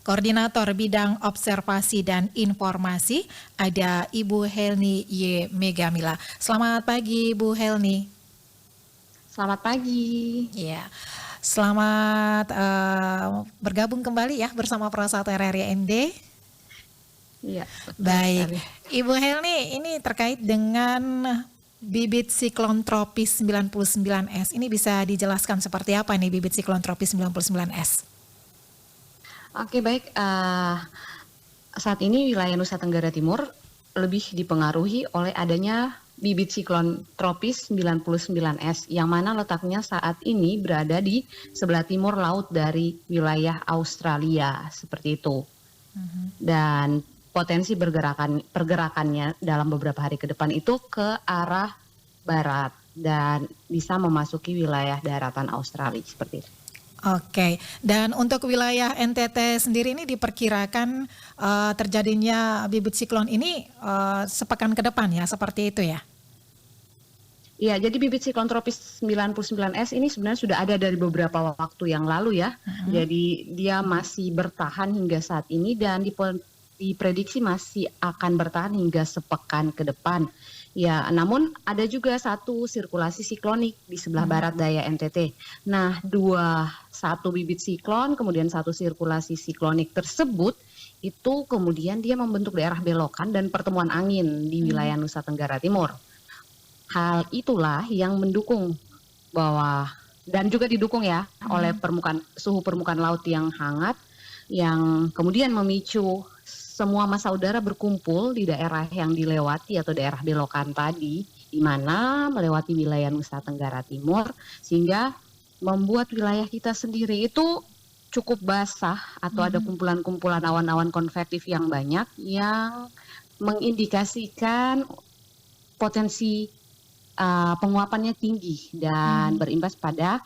Koordinator Bidang Observasi dan Informasi, ada Ibu Helni Y. Megamila. Selamat pagi, Bu Helni. Selamat pagi. Ya, selamat bergabung kembali ya bersama Pro 1 RRI ND. Iya, betul Baik, sekali. Ibu Helni, ini terkait dengan bibit siklon tropis 99S. Ini bisa dijelaskan seperti apa nih bibit siklon tropis 99S? Oke, baik. Saat ini wilayah Nusa Tenggara Timur lebih dipengaruhi oleh adanya bibit siklon tropis 99S yang mana letaknya saat ini berada di sebelah timur laut dari wilayah Australia, seperti itu. Dan potensi pergerakannya dalam beberapa hari ke depan itu ke arah barat dan bisa memasuki wilayah daratan Australia, seperti itu. Oke, dan untuk wilayah NTT sendiri ini diperkirakan terjadinya bibit siklon ini sepekan ke depan ya, seperti itu ya? Iya, jadi bibit siklon tropis 99S ini sebenarnya sudah ada dari beberapa waktu yang lalu ya. Jadi dia masih bertahan hingga saat ini dan diprediksi masih akan bertahan hingga sepekan ke depan. Ya, namun ada juga satu sirkulasi siklonik di sebelah barat daya NTT. Nah, satu bibit siklon kemudian satu sirkulasi siklonik tersebut itu kemudian dia membentuk daerah belokan dan pertemuan angin di wilayah Nusa Tenggara Timur. Hal itulah yang mendukung bahwa dan juga didukung ya oleh suhu permukaan laut yang hangat yang kemudian memicu semua massa udara berkumpul di daerah yang dilewati atau daerah belokan tadi, di mana melewati wilayah Nusa Tenggara Timur sehingga membuat wilayah kita sendiri itu cukup basah atau ada kumpulan-kumpulan awan-awan konvektif yang banyak yang mengindikasikan potensi penguapannya tinggi dan berimbas pada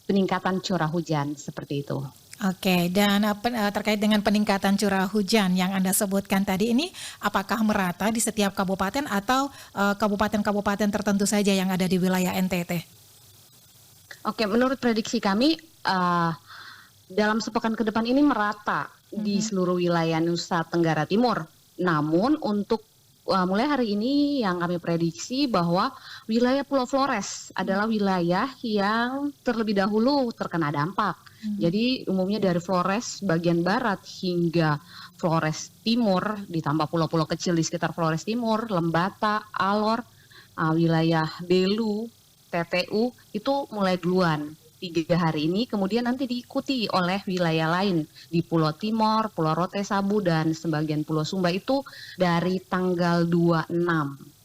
peningkatan curah hujan seperti itu. Oke, dan terkait dengan peningkatan curah hujan yang Anda sebutkan tadi ini, apakah merata di setiap kabupaten atau kabupaten-kabupaten tertentu saja yang ada di wilayah NTT? Oke, menurut prediksi kami dalam sepekan ke depan ini merata di seluruh wilayah Nusa Tenggara Timur. Namun untuk mulai hari ini yang kami prediksi bahwa wilayah Pulau Flores adalah wilayah yang terlebih dahulu terkena dampak. Jadi umumnya dari Flores bagian barat hingga Flores Timur ditambah pulau-pulau kecil di sekitar Flores Timur, Lembata, Alor, wilayah Belu, TTU itu mulai duluan 3 hari ini, kemudian nanti diikuti oleh wilayah lain di Pulau Timor, Pulau Rote Sabu, dan sebagian Pulau Sumba itu dari tanggal 26,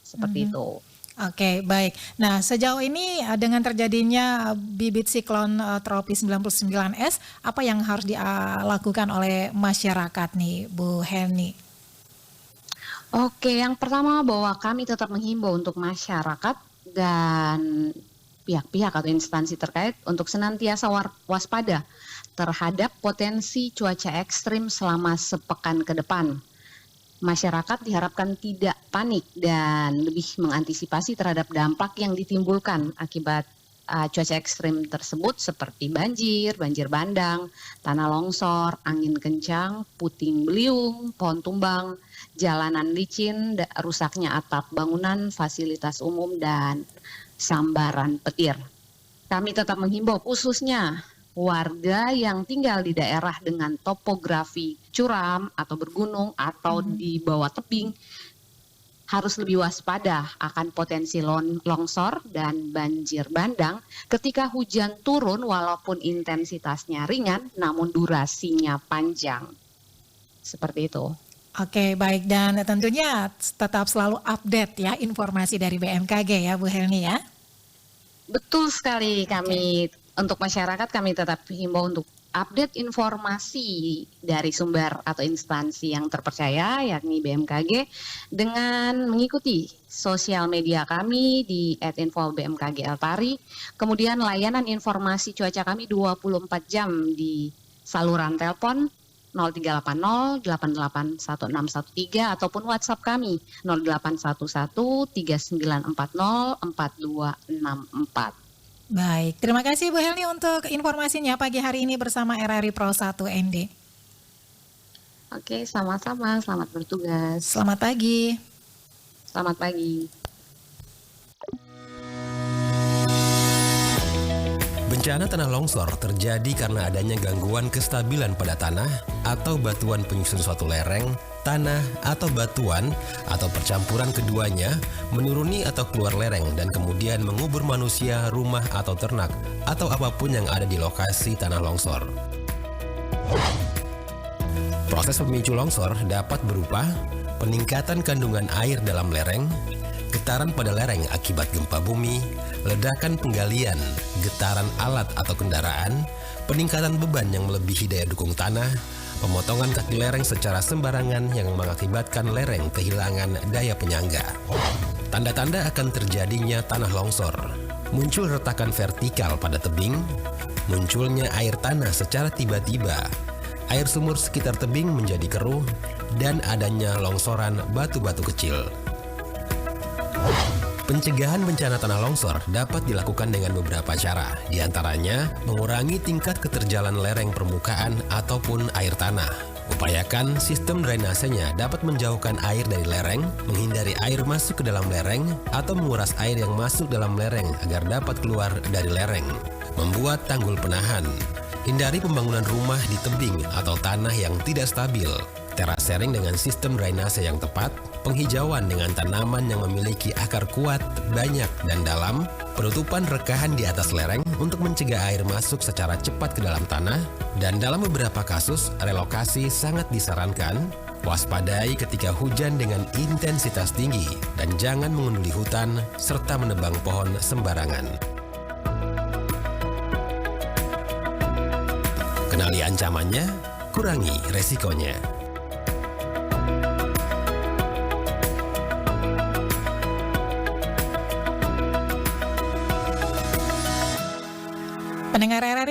seperti itu. Oke, baik. Nah, sejauh ini dengan terjadinya bibit siklon tropis 99S, apa yang harus dilakukan oleh masyarakat nih, Bu Helni? Oke, yang pertama bahwa kami tetap menghimbau untuk masyarakat dan pihak-pihak atau instansi terkait untuk senantiasa waspada terhadap potensi cuaca ekstrim selama sepekan ke depan. Masyarakat diharapkan tidak panik dan lebih mengantisipasi terhadap dampak yang ditimbulkan akibat cuaca ekstrim tersebut seperti banjir, banjir bandang, tanah longsor, angin kencang, puting beliung, pohon tumbang, jalanan licin, rusaknya atap bangunan, fasilitas umum, dan sambaran petir. Kami tetap menghimbau khususnya warga yang tinggal di daerah dengan topografi curam atau bergunung atau di bawah tebing harus lebih waspada akan potensi longsor dan banjir bandang ketika hujan turun walaupun intensitasnya ringan namun durasinya panjang. Seperti itu. Oke, baik, dan tentunya tetap selalu update ya informasi dari BMKG ya, Bu Helni ya. Betul sekali, kami untuk masyarakat kami tetap himbau untuk update informasi dari sumber atau instansi yang terpercaya yakni BMKG dengan mengikuti sosial media kami di @info_bmkg_altari. Kemudian layanan informasi cuaca kami 24 jam di saluran telepon 0380 881613 ataupun WhatsApp kami 0811 3940 4264. Baik, terima kasih Bu Helni untuk informasinya pagi hari ini bersama RRI Pro 1 ND. Oke, sama-sama. Selamat bertugas. Selamat pagi. Selamat pagi. Bencana tanah longsor terjadi karena adanya gangguan kestabilan pada tanah atau batuan penyusun suatu lereng, tanah atau batuan atau percampuran keduanya menuruni atau keluar lereng dan kemudian mengubur manusia, rumah atau ternak atau apapun yang ada di lokasi tanah longsor. Proses pemicu longsor dapat berupa peningkatan kandungan air dalam lereng, getaran pada lereng akibat gempa bumi, ledakan penggalian, getaran alat atau kendaraan, peningkatan beban yang melebihi daya dukung tanah, pemotongan kaki lereng secara sembarangan yang mengakibatkan lereng kehilangan daya penyangga. Tanda-tanda akan terjadinya tanah longsor: muncul retakan vertikal pada tebing, munculnya air tanah secara tiba-tiba, air sumur sekitar tebing menjadi keruh, dan adanya longsoran batu-batu kecil. Pencegahan bencana tanah longsor dapat dilakukan dengan beberapa cara, di antaranya mengurangi tingkat keterjalan lereng permukaan ataupun air tanah. Upayakan sistem drainasenya dapat menjauhkan air dari lereng, menghindari air masuk ke dalam lereng, atau menguras air yang masuk dalam lereng agar dapat keluar dari lereng. Membuat tanggul penahan. Hindari pembangunan rumah di tebing atau tanah yang tidak stabil. Terasering dengan sistem drainase yang tepat, penghijauan dengan tanaman yang memiliki akar kuat, banyak, dan dalam, penutupan rekahan di atas lereng untuk mencegah air masuk secara cepat ke dalam tanah, dan dalam beberapa kasus, relokasi sangat disarankan. Waspadai ketika hujan dengan intensitas tinggi, dan jangan mengunduli hutan serta menebang pohon sembarangan. Kenali ancamannya, kurangi resikonya. Pendengar RRI